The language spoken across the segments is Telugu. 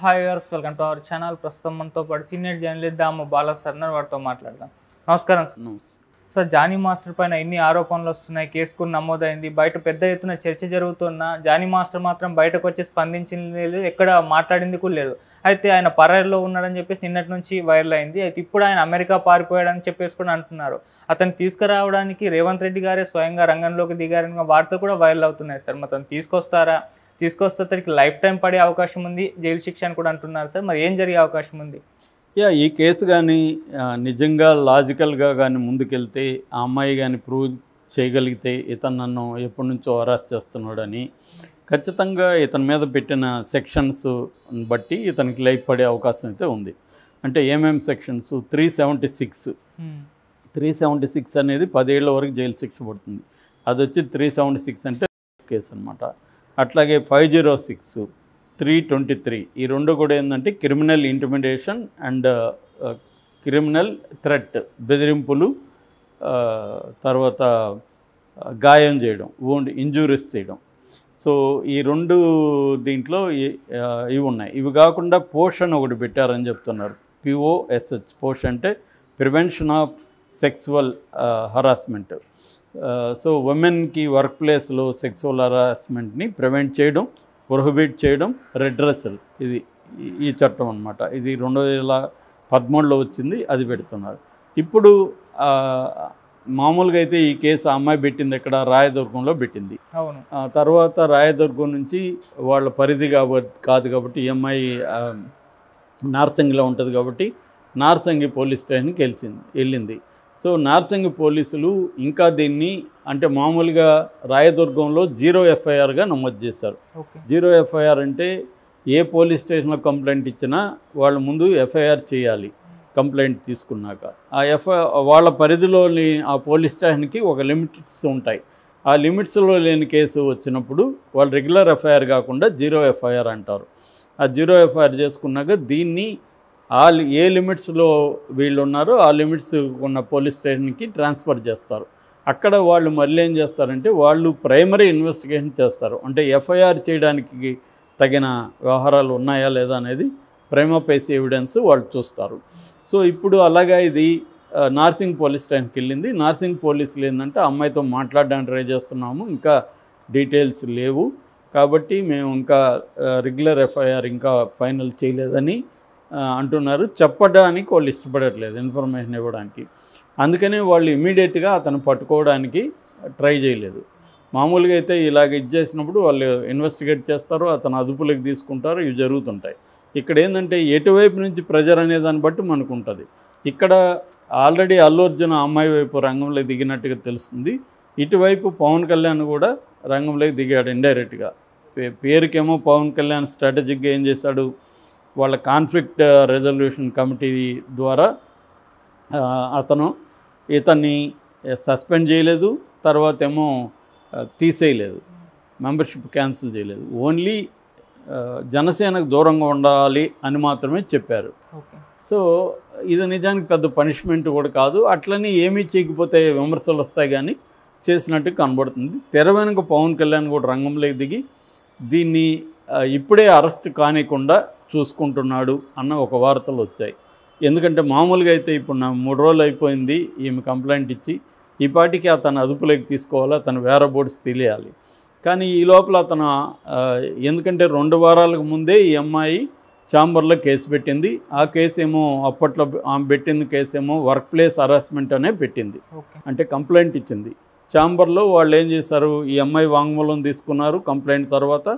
Hi viewers, welcome to our channel. ప్రస్తుతం మనతో పాటు సీనియర్ జర్నలిస్ట్ దాము బాలా సార్ ఉన్నారు. వారితో మాట్లాడదాం. నమస్కారం సార్. జానీ మాస్టర్ పైన ఎన్ని ఆరోపణలు వస్తున్నాయి, కేసు కూడా నమోదైంది, బయట పెద్ద ఎత్తున చర్చ జరుగుతున్నా జానీ మాస్టర్ మాత్రం బయటకు వచ్చి స్పందించింది లేదు, ఎక్కడ మాట్లాడింది కూడా లేదు. అయితే ఆయన పరారీలో ఉన్నాడని చెప్పేసి నిన్నటి నుంచి వైరల్ అయింది. అయితే ఇప్పుడు ఆయన అమెరికా పారిపోయాడని చెప్పేసి కూడా అంటున్నారు. అతను తీసుకురావడానికి రేవంత్ రెడ్డి గారే స్వయంగా రంగంలోకి దిగారని వార్తలు కూడా వైరల్ అవుతున్నాయి సార్. అతను తీసుకొస్తే అతనికి లైఫ్ టైం పడే అవకాశం ఉంది, జైలు శిక్ష అని కూడా అంటున్నారు సార్. మరి ఏం జరిగే అవకాశం ఉంది? ఈ కేసు కానీ నిజంగా లాజికల్గా కానీ ముందుకెళ్తే ఆ అమ్మాయి కానీ ప్రూవ్ చేయగలిగితే ఇతను నన్ను ఎప్పటి నుంచో అరెస్ట్ చేస్తున్నాడని ఖచ్చితంగా ఇతని మీద పెట్టిన సెక్షన్స్ బట్టి ఇతనికి లైఫ్ పడే అవకాశం అయితే ఉంది. అంటే ఏమేమి సెక్షన్స్? 376 అనేది 10 ఏళ్ల వరకు జైలు శిక్ష పడుతుంది. అది వచ్చి 376 అంటే కేసు అనమాట. అట్లాగే 506, 323 ఈ రెండు కూడా ఏంటంటే criminal intimidation and criminal threat, బెదిరింపులు, తర్వాత గాయం చేయడం, ఇంజూరీస్ చేయడం. సో ఈ రెండు దీంట్లో ఇవి ఉన్నాయి. ఇవి కాకుండా పోషన్ ఒకటి పెట్టారని చెప్తున్నారు. POSH, పోష్ అంటే prevention of sexual harassment. So ఉమెన్కి వర్క్ ప్లేస్లో సెక్సువల్ హరాస్మెంట్ని ప్రివెంట్ చేయడం, ప్రొహిబిట్ చేయడం, రెడ్రెసల్, ఇది ఈ చట్టం అనమాట. ఇది 2013లో వచ్చింది, అది పెడుతున్నారు. ఇప్పుడు మామూలుగా అయితే ఈ కేసు ఆ అమ్మాయి పెట్టింది ఎక్కడ? రాయదుర్గంలో పెట్టింది. అవును. తర్వాత రాయదుర్గం నుంచి వాళ్ళ పరిధి కాదు కాబట్టి ఈ అమ్మాయి నార్సింగిలో ఉంటుంది కాబట్టి నార్సింగి పోలీస్ స్టేషన్కి వెళ్ళింది. సో నార్సింగి పోలీసులు ఇంకా దీన్ని అంటే మామూలుగా రాయదుర్గంలో 0 FIRగా నమోదు చేశారు. 0 FIR అంటే ఏ పోలీస్ స్టేషన్లో కంప్లైంట్ ఇచ్చినా వాళ్ళు ముందు FIR చేయాలి కంప్లైంట్ తీసుకున్నాక. వాళ్ళ పరిధిలోని ఆ పోలీస్ స్టేషన్కి ఒక లిమిట్స్ ఉంటాయి. ఆ లిమిట్స్లో లేని కేసు వచ్చినప్పుడు వాళ్ళు రెగ్యులర్ FIR కాకుండా 0 FIR అంటారు. ఆ 0 FIR చేసుకున్నాక దీన్ని ఏ లిమిట్స్లో వీళ్ళు ఉన్నారో ఆ లిమిట్స్ ఉన్న పోలీస్ స్టేషన్కి ట్రాన్స్ఫర్ చేస్తారు. అక్కడ వాళ్ళు మళ్ళీ ఏం చేస్తారంటే వాళ్ళు ప్రైమరీ ఇన్వెస్టిగేషన్ చేస్తారు. అంటే FIR చేయడానికి తగిన వ్యవహారాలు ఉన్నాయా లేదా అనేది ప్రైమా ఫేసి ఎవిడెన్స్ వాళ్ళు చూస్తారు. సో ఇప్పుడు అలాగా ఇది నార్సింగ్ పోలీస్ స్టేషన్కి వెళ్ళింది. నార్సింగ్ పోలీసులు ఏంటంటే అమ్మాయితో మాట్లాడడానికి ట్రై చేస్తున్నాము, ఇంకా డీటెయిల్స్ లేవు కాబట్టి మేము ఇంకా రెగ్యులర్ FIR ఇంకా ఫైనల్ చేయలేదని అంటున్నారు. చెప్పడానికి వాళ్ళు ఇష్టపడట్లేదు ఇన్ఫర్మేషన్ ఇవ్వడానికి. అందుకనే వాళ్ళు ఇమీడియట్గా అతను పట్టుకోవడానికి ట్రై చేయలేదు. మామూలుగా అయితే ఇలాగ చేసినప్పుడు వాళ్ళు ఇన్వెస్టిగేట్ చేస్తారు, అతను అదుపులోకి తీసుకుంటారు, ఇవి జరుగుతుంటాయి. ఇక్కడ ఏంటంటే ఎటువైపు నుంచి ప్రెజర్ అనే దాన్ని బట్టి మనకు ఉంటుంది. ఇక్కడ ఆల్రెడీ అల్లు అర్జున్ అమ్మాయి వైపు రంగంలోకి దిగినట్టుగా తెలుస్తుంది. ఇటువైపు పవన్ కళ్యాణ్ కూడా రంగంలోకి దిగాడు ఇండైరెక్ట్గా. పేరుకేమో పవన్ కళ్యాణ్ స్ట్రాటజిక్గా ఏం చేశాడు, వాళ్ళ కాన్ఫ్లిక్ట్ రెజల్యూషన్ కమిటీ ద్వారా ఇతన్ని సస్పెండ్ చేయలేదు, తర్వాత ఏమో తీసేయలేదు, మెంబర్షిప్ క్యాన్సిల్ చేయలేదు. ఓన్లీ జనసేనకు దూరంగా ఉండాలి అని మాత్రమే చెప్పారు. సో ఇది నిజానికి పెద్ద పనిష్మెంట్ కూడా కాదు. అట్లని ఏమీ చేయకపోతే విమర్శలు వస్తాయి కానీ చేసినట్టు కనబడుతుంది. తెర వెనుక పవన్ కళ్యాణ్ కూడా రంగంలోకి దిగి దీన్ని ఇప్పుడే అరెస్ట్ కానికుండా చూసుకుంటున్నాడు అన్న ఒక వార్తలు వచ్చాయి. ఎందుకంటే మామూలుగా అయితే ఇప్పుడు 3 రోజులు అయిపోయింది ఈమె కంప్లైంట్ ఇచ్చి, ఈ పాటికి అతను అదుపులోకి తీసుకోవాలి, అతను వేరే బోర్డ్స్ తెలియాలి. కానీ ఈ లోపల అతను ఎందుకంటే 2 వారాలకు ముందే ఈ అమ్మాయి ఛాంబర్లో కేసు పెట్టింది. ఆ కేసు ఏమో అప్పట్లో ఆమె పెట్టింది కేసు ఏమో వర్క్ ప్లేస్ హరాస్మెంట్ అనే పెట్టింది. అంటే కంప్లైంట్ ఇచ్చింది. ఛాంబర్లో వాళ్ళు ఏం చేశారు, ఈ అమ్మాయి వాంగ్మూలం తీసుకున్నారు, కంప్లైంట్ తర్వాత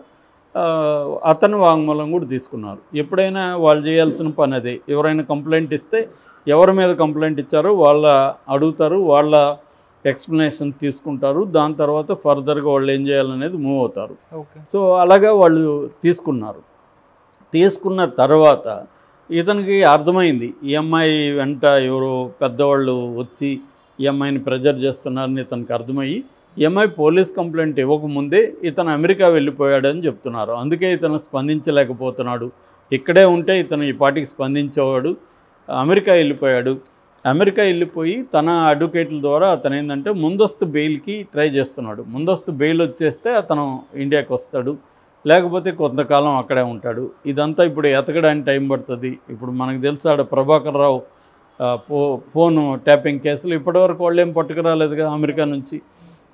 అతను వాంగ్మూలం కూడా తీసుకున్నారు. ఎప్పుడైనా వాళ్ళు చేయాల్సిన పని అదే. ఎవరైనా కంప్లైంట్ ఇస్తే ఎవరి మీద కంప్లైంట్ ఇచ్చారో వాళ్ళ అడుగుతారు, వాళ్ళ ఎక్స్ప్లెనేషన్ తీసుకుంటారు, దాని తర్వాత ఫర్దర్గా వాళ్ళు ఏం చేయాలనేది మూవ్ అవుతారు. సో అలాగా వాళ్ళు తీసుకున్న తర్వాత ఇతనికి అర్థమైంది ఈ అమ్మాయి వెంట ఎవరో పెద్దవాళ్ళు వచ్చి ఈ అమ్మాయిని ప్రెజర్ చేస్తున్నారని ఇతనికి అర్థమయ్యి ఈ అమ్మాయి పోలీస్ కంప్లైంట్ ఇవ్వకముందే ఇతను అమెరికా వెళ్ళిపోయాడని చెప్తున్నారు. అందుకే ఇతను స్పందించలేకపోతున్నాడు. ఇక్కడే ఉంటే ఇతను ఈ పాటికి స్పందించేవాడు. అమెరికా వెళ్ళిపోయి తన అడ్వకేట్ల ద్వారా అతను ఏంటంటే ముందస్తు బెయిల్కి ట్రై చేస్తున్నాడు. ముందస్తు బెయిల్ వచ్చేస్తే అతను ఇండియాకి వస్తాడు లేకపోతే కొంతకాలం అక్కడే ఉంటాడు. ఇదంతా ఇప్పుడు ఎతకడానికి టైం పడుతుంది. ఇప్పుడు మనకు తెలుసు ఆడ ప్రభాకర్ రావు ఫోను ట్యాపింగ్ కేసులు ఇప్పటివరకు వాళ్ళు ఏం పట్టుకురాలేదుగా అమెరికా నుంచి.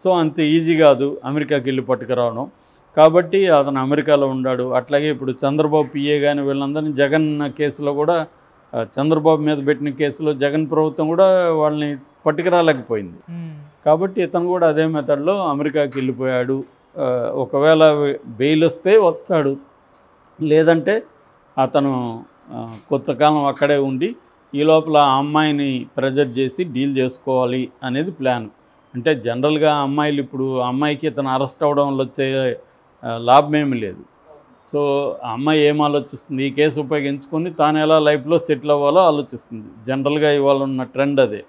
సో అంత ఈజీ కాదు అమెరికాకి వెళ్ళి పట్టుకురావడం. కాబట్టి అతను అమెరికాలో ఉన్నాడు. అట్లాగే ఇప్పుడు చంద్రబాబు పిఏ కానీ వీళ్ళందరినీ జగన్ కేసులో కూడా చంద్రబాబు మీద పెట్టిన కేసులో జగన్ ప్రభుత్వం కూడా వాళ్ళని పట్టుకురాలేకపోయింది. కాబట్టి ఇతను కూడా అదే మెథడ్లో అమెరికాకి వెళ్ళిపోయాడు. ఒకవేళ బెయిల్ వస్తే వస్తాడు, లేదంటే అతను కొంతకాలం అక్కడే ఉండి ఈ లోపల ఆ అమ్మాయిని ప్రెజర్ చేసి డీల్ చేసుకోవాలి అనేది ప్లాన్. అంటే జనరల్గా అమ్మాయిలు ఇప్పుడు అమ్మాయికి ఇతను అరెస్ట్ అవ్వడం వల్ల వచ్చే లాభమేమీ లేదు. సో ఆ అమ్మాయి ఏం ఆలోచిస్తుంది, ఈ కేసు ఉపయోగించుకొని తాను ఎలా లైఫ్లో సెటిల్ అవ్వాలో ఆలోచిస్తుంది. జనరల్గా ఇవాళ ఉన్న ట్రెండ్ అదే.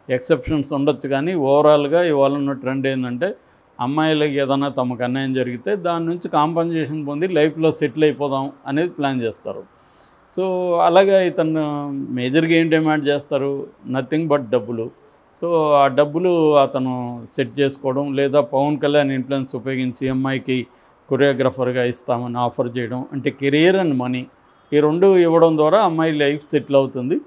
ఎక్సెప్షన్స్ ఉండొచ్చు కానీ ఓవరాల్గా ఇవాళ ఉన్న ట్రెండ్ ఏంటంటే అమ్మాయిలకి ఏదైనా తమకు అన్యాయం జరిగితే దాని నుంచి కాంపన్సేషన్ పొంది లైఫ్లో సెటిల్ అయిపోదాం అనేది ప్లాన్ చేస్తారు. సో అలాగే ఇతను మేజర్గా ఏం డిమాండ్ చేస్తారు, నథింగ్ బట్ డబ్బులు. సో ఆ డబ్బులు అతను సెట్ చేసుకోవడం, లేదా పవన్ కళ్యాణ్ ఇన్ఫ్లుయెన్స్ ఉపయోగించి అమ్మాయికి కొరియోగ్రాఫర్గా ఇస్తామని ఆఫర్ చేయడం, అంటే కెరియర్ అండ్ మనీ ఈ రెండు ఇవ్వడం ద్వారా అమ్మాయి లైఫ్ సెటిల్ అవుతుంది.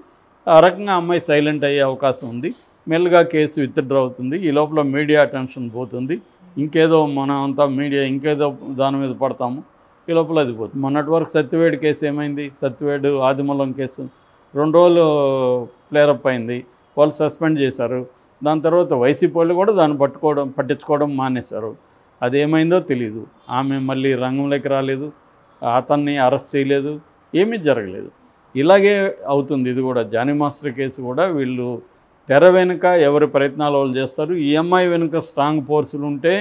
ఆ రకంగా అమ్మాయి సైలెంట్ అయ్యే అవకాశం ఉంది. మెల్లగా కేసు విత్డ్రా అవుతుంది. ఈ లోపల మీడియా అటెన్షన్ పోతుంది. ఇంకేదో మనం అంతా మీడియా ఇంకేదో దాని మీద పడతాము. ఈ లోపల అది పోతుంది. మొన్నటి వరకు సత్యవేడు కేసు ఏమైంది, సత్యవేడు ఆదిమూలం కేసు 2 రోజులు ప్లేరప్ అయింది. వాళ్ళు సస్పెండ్ చేశారు. దాని తర్వాత వైసీపీ వాళ్ళు కూడా దాన్ని పట్టించుకోవడం మానేశారు. అదేమైందో తెలీదు. ఆమె మళ్ళీ రంగంలోకి రాలేదు, అతన్ని అరెస్ట్ చేయలేదు, ఏమీ జరగలేదు. ఇలాగే అవుతుంది ఇది కూడా. జానీ మాస్టర్ కేసు కూడా వీళ్ళు తెర వెనుక ఎవరి ప్రయత్నాలు వాళ్ళు చేస్తారు. ఈ అమ్మాయి వెనుక స్ట్రాంగ్ ఫోర్సులు ఉంటే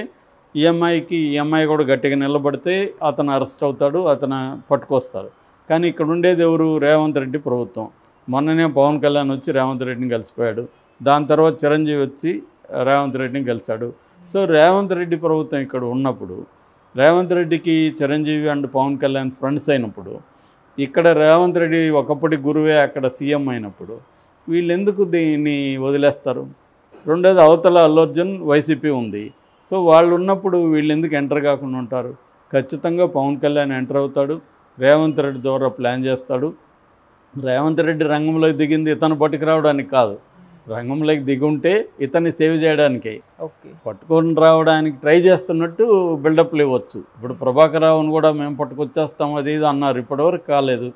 ఈ అమ్మాయి కూడా గట్టిగా నిలబడితే అతను అరెస్ట్ అవుతాడు, అతను పట్టుకొస్తారు. కానీ ఇక్కడ ఉండేది ఎవరు, రేవంత్ రెడ్డి ప్రభుత్వం. మొన్ననే పవన్ కళ్యాణ్ వచ్చి రేవంత్ రెడ్డిని కలిసిపోయాడు. దాని తర్వాత చిరంజీవి వచ్చి రేవంత్ రెడ్డిని కలిశాడు. సో రేవంత్ రెడ్డి ప్రభుత్వం ఇక్కడ ఉన్నప్పుడు, రేవంత్ రెడ్డికి చిరంజీవి అండ్ పవన్ కళ్యాణ్ ఫ్రెండ్స్ అయినప్పుడు, ఇక్కడ రేవంత్ రెడ్డి ఒకప్పటి గురువే అక్కడ సీఎం అయినప్పుడు వీళ్ళు ఎందుకు దీన్ని వదిలేస్తారు? రెండోది అవతల అల్లు అర్జున్ వైసీపీ ఉంది. సో వాళ్ళు ఉన్నప్పుడు వీళ్ళు ఎందుకు ఎంటర్ కాకుండా ఉంటారు? ఖచ్చితంగా పవన్ కళ్యాణ్ ఎంటర్ అవుతాడు, రేవంత్ రెడ్డి ద్వారా ప్లాన్ చేస్తాడు. రేవంత్ రెడ్డి రంగంలోకి దిగింది ఇతను పట్టుకురావడానికి కాదు, రంగంలోకి దిగుంటే ఇతన్ని సేవ్ చేయడానికే. పట్టుకొని రావడానికి ట్రై చేస్తున్నట్టు బిల్డప్లు ఇవ్వచ్చు. ఇప్పుడు ప్రభాకర్ రావును కూడా మేము పట్టుకొచ్చేస్తాం అది ఇది అన్నారు, ఇప్పటివరకు కాలేదు.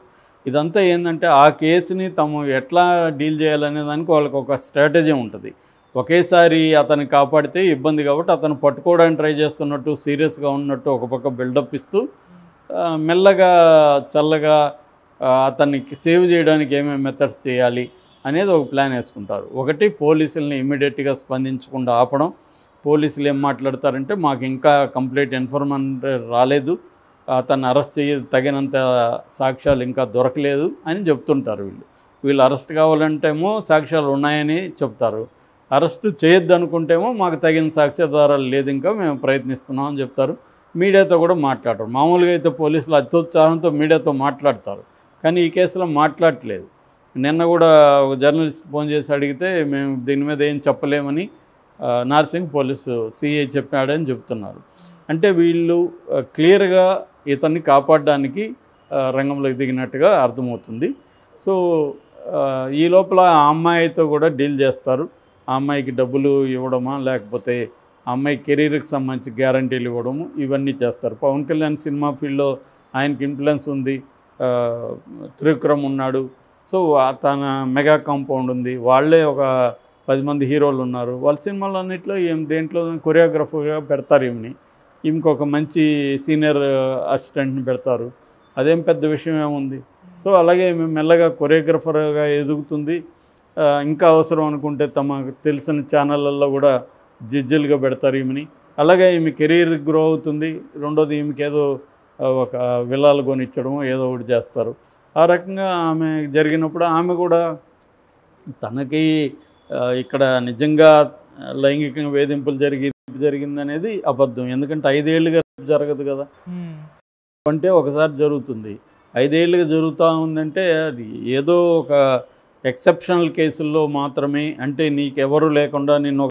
ఇదంతా ఏంటంటే ఆ కేసుని తాము ఎట్లా డీల్ చేయాలనే దానికి వాళ్ళకి ఒక స్ట్రాటజీ ఉంటుంది. ఒకేసారి అతన్ని కాపాడితే ఇబ్బంది కాబట్టి అతను పట్టుకోవడానికి ట్రై చేస్తున్నట్టు సీరియస్గా ఉన్నట్టు ఒక పక్క బిల్డప్ ఇస్తూ మెల్లగా చల్లగా అతన్ని సేవ్ చేయడానికి ఏమేమి మెథడ్స్ చేయాలి అనేది ఒక ప్లాన్ వేసుకుంటారు. ఒకటి, పోలీసుల్ని ఇమ్మీడియట్గా స్పందించకుండా ఆపడం. పోలీసులు ఏం మాట్లాడతారంటే మాకు ఇంకా కంప్లీట్ ఇన్ఫర్మేషన్ రాలేదు, అతన్ని అరెస్ట్ తగినంత సాక్ష్యాలు ఇంకా దొరకలేదు అని చెప్తుంటారు. వీళ్ళు అరెస్ట్ కావాలంటేమో సాక్ష్యాలు ఉన్నాయని చెప్తారు, అరెస్టు చేయొద్దు అనుకుంటేమో మాకు తగిన సాక్ష్యాధారాలు లేదు, ఇంకా మేము ప్రయత్నిస్తున్నాం అని చెప్తారు. మీడియాతో కూడా మాట్లాడరు. మామూలుగా అయితే పోలీసులు అత్యుత్సాహంతో మీడియాతో మాట్లాడతారు, కానీ ఈ కేసులో మాట్లాడట్లేదు. నిన్న కూడా ఒక జర్నలిస్ట్ ఫోన్ చేసి అడిగితే మేము దీని మీద ఏం చెప్పలేమని నార్సింగ్ పోలీసు సిఐ చెప్పాడని చెప్తున్నారు. అంటే వీళ్ళు క్లియర్గా ఇతన్ని కాపాడడానికి రంగంలోకి దిగినట్టుగా అర్థమవుతుంది. సో ఈ లోపల ఆ అమ్మాయితో కూడా డీల్ చేస్తారు. ఆ అమ్మాయికి డబ్బులు ఇవ్వడమా, లేకపోతే ఆ అమ్మాయి కెరీర్కి సంబంధించి గ్యారంటీలు ఇవ్వడము, ఇవన్నీ చేస్తారు. పవన్ కళ్యాణ్ సినిమా ఫీల్డ్లో ఆయనకి ఇన్ఫ్లుయెన్స్ ఉంది, త్రివిక్రమ్ ఉన్నాడు. సో తన మెగా కాంపౌండ్ ఉంది, వాళ్ళే ఒక 10 మంది హీరోలు ఉన్నారు. వాళ్ళ సినిమాలు అన్నింటిలో దేంట్లో కొరియోగ్రాఫర్గా పెడతారు ఈమెకి ఒక మంచి సీనియర్ అసిస్టెంట్ని పెడతారు. అదేం పెద్ద విషయం ఏముంది. సో అలాగే మేము మెల్లగా కొరియోగ్రాఫర్గా ఎదుగుతుంది. ఇంకా అవసరం అనుకుంటే తమకు తెలిసిన ఛానళ్ళల్లో కూడా జడ్జిలుగా పెడతారు ఈమెని. అలాగే ఈమె కెరీర్ గ్రో అవుతుంది. రెండోది ఈమెకి ఏదో ఒక విల్లాలు కొనిచ్చడం ఏదో ఒకటి చేస్తారు. ఆ రకంగా ఆమె జరిగినప్పుడు ఆమె కూడా తనకి ఇక్కడ నిజంగా లైంగిక వేధింపులు జరిగిందనేది అబద్ధం. ఎందుకంటే 5 ఏళ్ళుగా జరగదు కదా, అంటే ఒకసారి జరుగుతుంది. 5 ఏళ్ళుగా జరుగుతూ ఉందంటే అది ఏదో ఒక ఎక్సెప్షనల్ కేసుల్లో మాత్రమే, అంటే నీకెవరు లేకుండా నిన్ను